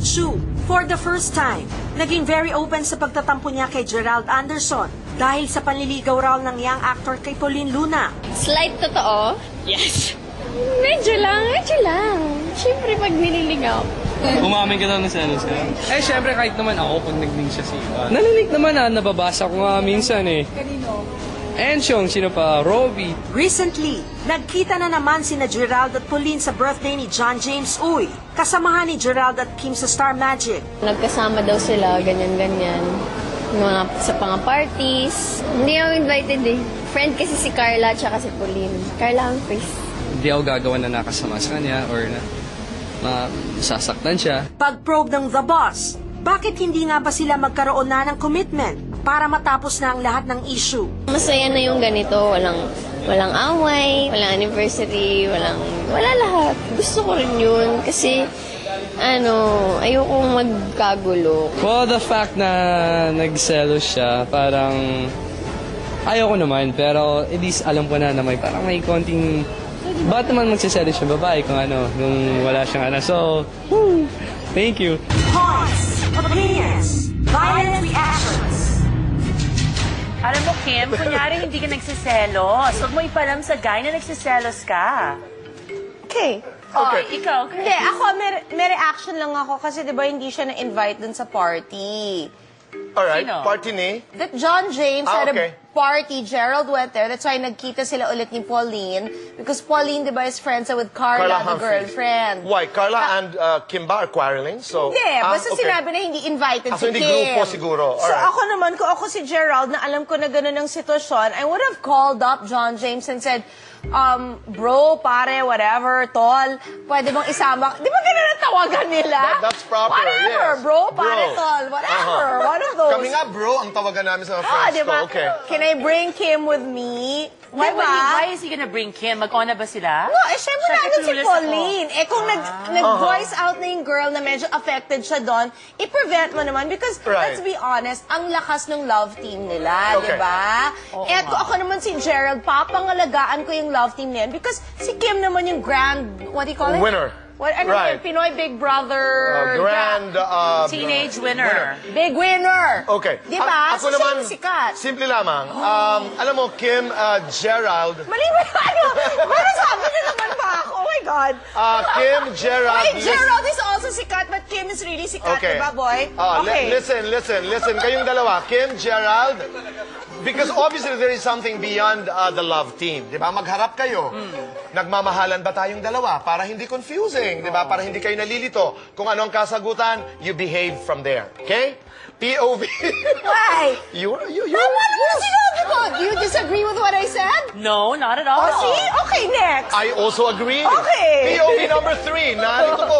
Chu, for the first time, naging very open sa pagtatampo niya kay Gerald Anderson dahil sa panliligaw raw ng young actor kay Pauline Luna. Slight totoo? Yes. Medyo lang. Siyempre pag nililigaw. Umamin ka daw na selos ka? Eh, syempre kahit naman ako pag nag-link siya sa iba. Nalilig naman nababasa ko nga minsan eh. Kanino? Ensyong, sino pa? Robbie. Recently, nagkita na naman sina Gerald at Pauline sa birthday ni John James Uy, kasamahan ni Gerald at Kim sa Star Magic. Nagkasama daw sila, ganyan-ganyan. Sa mga parties. Hindi ako invited eh. Friend kasi si Carla at si Pauline. Carla Humphries. Hindi ako gagawa na nakasama sa kanya or na masasaktan siya. Pag-probe ng The Boss, bakit hindi nga ba sila magkaroon na ng commitment para matapos na ang lahat ng issue? Masaya na yung ganito. Walang away, walang anniversary, wala lahat. Gusto ko rin yun kasi ayokong magkagulo. Well, the fact na nagselos siya, parang ayoko naman, pero at least alam ko na may parang may konting, ba't naman magsiselos siya babae kung nung wala siyang So, thank you. Points, opinions, violent reactions. Alam mo, Kim, kunyari hindi ka nagsiselos, huwag mo ipalam sa guy na nagsiselos ka. Okay. Ikaw, Hindi, ako, may reaction lang ako kasi di ba hindi siya na-invite dun sa party. Alright, Sino? party ni? That John James had okay. a party, Gerald went there, that's why nagkita sila ulit ni Pauline. Because Pauline, di ba, is friends with Carla, the Humphries. girlfriend. Why? Carla and Kimba are quarreling? So, Hindi, basta okay. sinabi na hindi invited So, si hindi Kim. grupo siguro. So Alright. ako naman, kung ako si Gerald, na alam ko na gano'n ang sitwasyon, I would have called up John James and said, bro, pare, whatever, tol, pwede bang isama? Di ba gano'n ang tawagan nila? That's proper, Whatever, yes. bro, pare, Bro. tol, whatever, one of those. Kami nga, bro, ang tawagan namin sa mga friends di ba? ko. Okay. Can I bring Kim with me? why, Diba? why is he gonna bring Kim? Mag-on na ba sila? No, syempre Syempre, nandun si clueless Pauline. Kung nag-voice out na yung girl na medyo affected siya doon, i-prevent mo naman because, Right. let's be honest, ang lakas ng love team nila, Okay. di ba? At kung ako naman si Gerald, papangalagaan ko yung love team na yan because si Kim naman yung grand, what do you call it? Winner. What, Right. Pinoy Big Brother. Grand Teenage winner. Big winner. Okay. Di ba? Ako So, naman, siya yung sikat. simple lamang. Alam mo, Kim, Gerald, Mali ba tayo? Pero sabi niyo naman ba ako? Oh my God. Kim, Gerald, Wait, Gerald is also sikat, but Kim is really sikat, Okay. di ba, boy? Listen. Kayong dalawa, Kim, Gerald, because obviously there is something beyond the love team. Di ba? Magharap kayo. Nagmamahalan ba tayong dalawa? Para hindi confusing. Di ba? Para hindi kayo nalilito. Kung ano ang kasagutan, you behave from there. Okay? POV. Why? you. Tama naman sinabi ko. Do you disagree with what I said? No, not at all. Oh, see? Okay, next. I also agree. Okay. POV number 3. Narito po.